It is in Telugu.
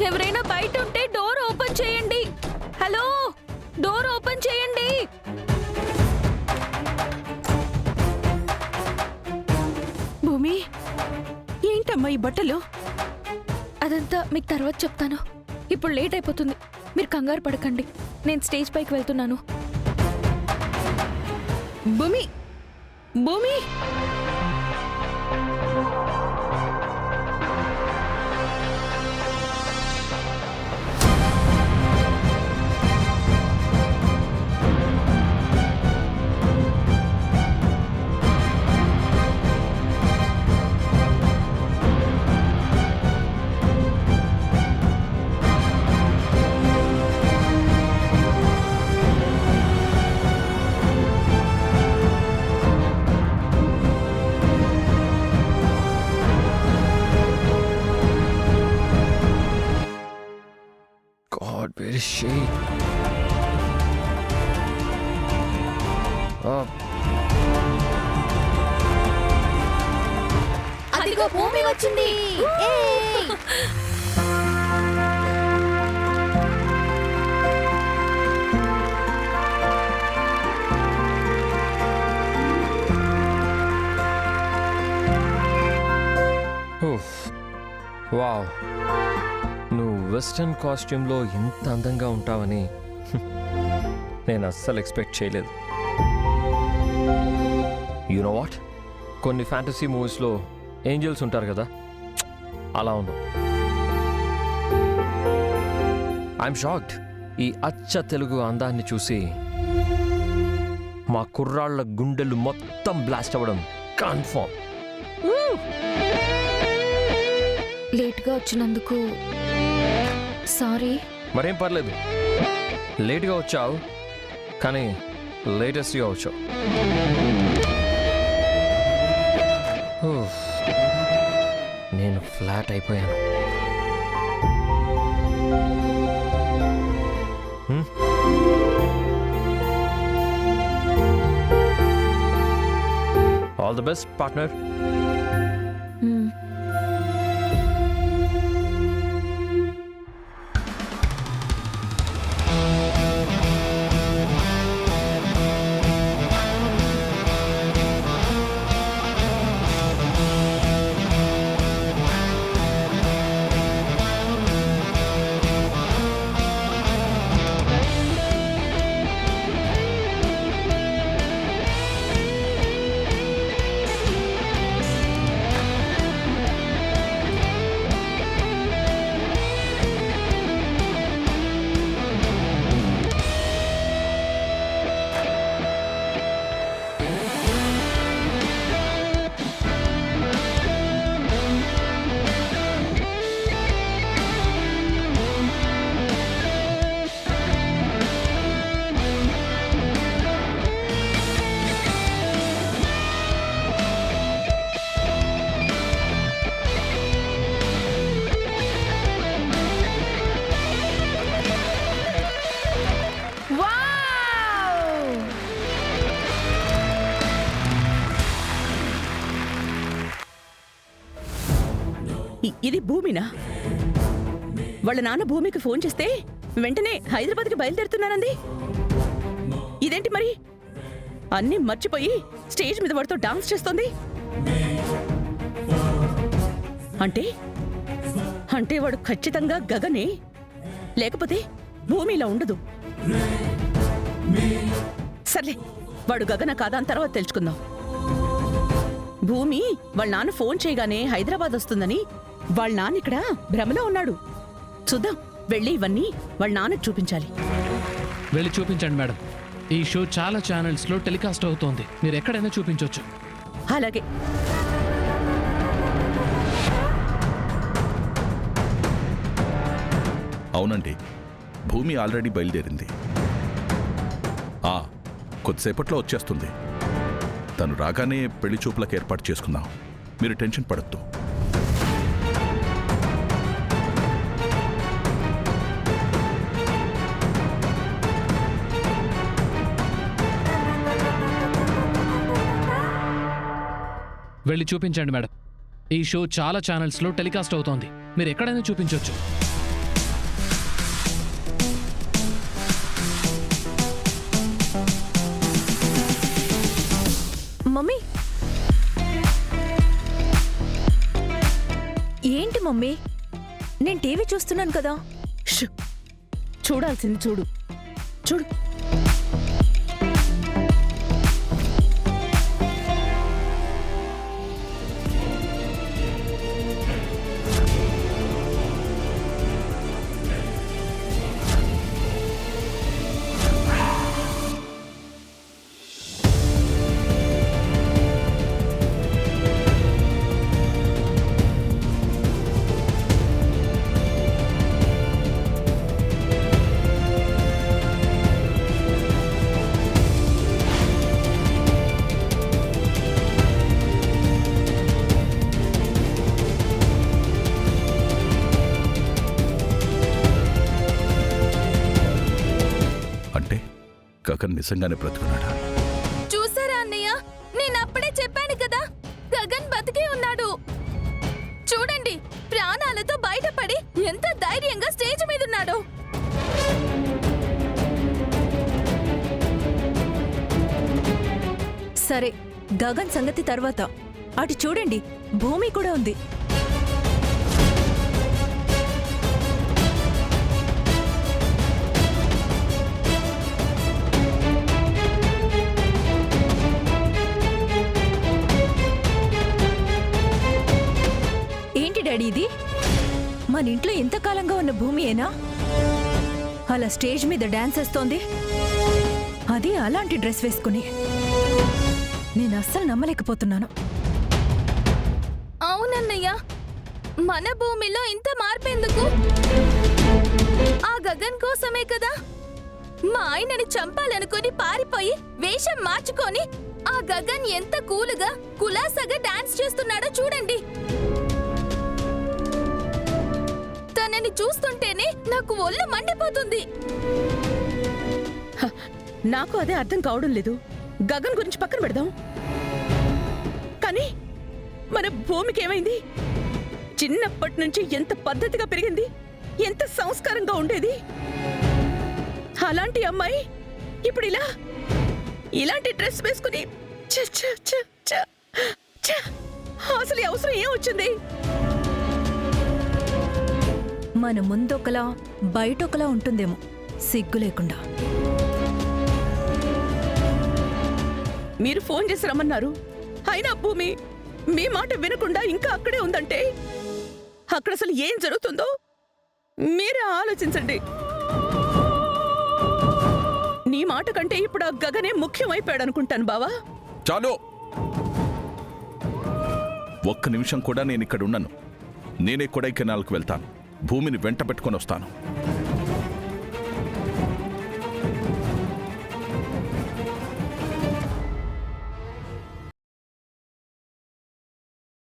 ఎవరైనా బయట ఉంటే డోర్ ఓపెన్ చేయండి. హలో, డోర్ ఓపెన్ చేయండి. భూమి, ఏంటమ్మా ఈ బట్టలు? అదంతా మీకు తర్వాత చెప్తాను. ఇప్పుడు లేట్ అయిపోతుంది. మీరు కంగారు పడకండి. నేను స్టేజ్ పైకి వెళ్తున్నాను. భూమి, భూమి, God, where is she? అదిగో భూమి వచ్చింది. వావ్, నువ్వు వెస్టర్న్ కాస్ట్యూమ్లో ఇంత అందంగా ఉంటావని నేను అస్సలు ఎక్స్పెక్ట్ చేయలేదు. యు నో వాట్, కొన్ని ఫ్యాంటసీ మూవీస్లో ఏంజల్స్ ఉంటారు కదా, అలా ఉన్నావు. I'm shocked. ఈ అచ్చ తెలుగు అందాన్ని చూసి మా కుర్రాళ్ళ గుండెలు మొత్తం బ్లాస్ట్ అవ్వడం కన్ఫర్మ్. లేట్గా వచ్చినందుకు సారీ. మరేం పర్లేదు, లేట్గా వచ్చావు కానీ లేటెస్ట్గా వచ్చావు. నేను ఫ్లాట్ అయిపోయాను. All the best partner. ఇది భూమినా? వాళ్ళ నాన్న భూమికి ఫోన్ చేస్తే వెంటనే హైదరాబాద్కి బయలుదేరుతున్నానంది. ఇదేంటి మరి అన్నీ మర్చిపోయి స్టేజ్ మీద వాడితో డాన్స్ చేస్తోంది? అంటే అంటే వాడు ఖచ్చితంగా గగనే, లేకపోతే భూమి ఇలా ఉండదు. సర్లే, వాడు గగన కాదా అని తర్వాత తెలుసుకుందాం. భూమి వాళ్ళ నాన్న ఫోన్ చేయగానే హైదరాబాద్ వస్తుందని వాళ్ళ నాన్న ఇక్కడ భ్రమలో ఉన్నాడు. చూద్దాం, వెళ్ళి ఇవన్నీ వాళ్ళ నాన్నకు చూపించాలి. వెళ్ళి చూపించండి మేడం. ఈ షో చాలా ఛానల్స్లో టెలికాస్ట్ అవుతోంది. మీరు ఎక్కడైనా చూపించవచ్చు. అలాగే. అవునండి, భూమి ఆల్రెడీ బయలుదేరింది. కొద్దిసేపట్లో వచ్చేస్తుంది. తను రాగానే పెళ్లి చూపులకు ఏర్పాటు చేసుకుందాం. మీరు టెన్షన్ పడద్దు. వెళ్ళి చూపించండి మేడం. ఈ షో చాలా ఛానల్స్లో టెలికాస్ట్ అవుతోంది. మీరు ఎక్కడైనా చూపించవచ్చు. మమ్మీ నేను టీవీ చూస్తున్నాను కదా. ష్! చూడాల్సింది చూడు. చూడు. అంటే గగన్ నిజంగానే బ్రతుకున్నాడా? చూసారా అన్నయ్య, నేను అప్పుడే చెప్పాను కదా, గగన్ బతికే ఉన్నాడు. చూడండి, ప్రాణాలతో బయటపడి ఎంత ధైర్యంగా స్టేజ్ మీద ఉన్నాడు. సరే, గగన్ సంగతి తర్వాత. అటు చూడండి, భూమి కూడా ఉంది. ఏంటి డాడీ ఇది? మన ఇంట్లో ఎంతకాలంగా ఉన్న భూమియేనా అలా స్టేజ్ మీద డాన్స్ వేస్తోంది? అది అలాంటి డ్రెస్ వేసుకుని. నేను అస్సలు నమ్మలేకపోతున్నాను. అవునన్నయ్య, మన భూమిలో ఇంత మార్పెందుకు? ఆ గగన్ కోసమే కదా. మా ఆయనని చంపాలనుకుని పారిపోయి వేషం మార్చుకొని ఆ గగన్ ఎంత కూలుగా కులాసగా డాన్స్ చేస్తున్నాడో చూడండి. తనని చూస్తుంటేనే నాకు ఒళ్ళు మండిపోతుంది. హ! నాకు అదే అర్థం కావడం లేదు. గగన్ గురించి పక్కన పెడదాం, కానీ మన భూమికి ఏమైంది? చిన్నప్పటి నుంచి ఎంత పద్ధతిగా పెరిగింది, ఎంత సంస్కారంగా ఉండేది. అలాంటి అమ్మాయి ఇప్పుడు ఇలాంటి డ్రెస్ వేసుకుని ఛ, ఛ, ఛ, ఛ, ఛ! అసలు ఈ అవసరం ఏం వచ్చింది? మన ముందొకలా బయటొకలా ఉంటుందేమో, సిగ్గు లేకుండా. మీరు ఫోన్ చేసి రమ్మన్నారు, అయినా భూమి మీ మాట వినకుండా ఇంకా అక్కడే ఉందంటే అక్కడ అసలు ఏం జరుగుతుందో మీరే ఆలోచించండి. నీ మాట కంటే ఇప్పుడు ఆ గగనే ముఖ్యమైపోయాడు అనుకుంటాను బావా. చాలు, ఒక్క నిమిషం కూడా నేను ఇక్కడ ఉండను. నేనే కొడైకెనాల్కు వెళ్తాను. భూమిని వెంట పెట్టుకొని వస్తాను.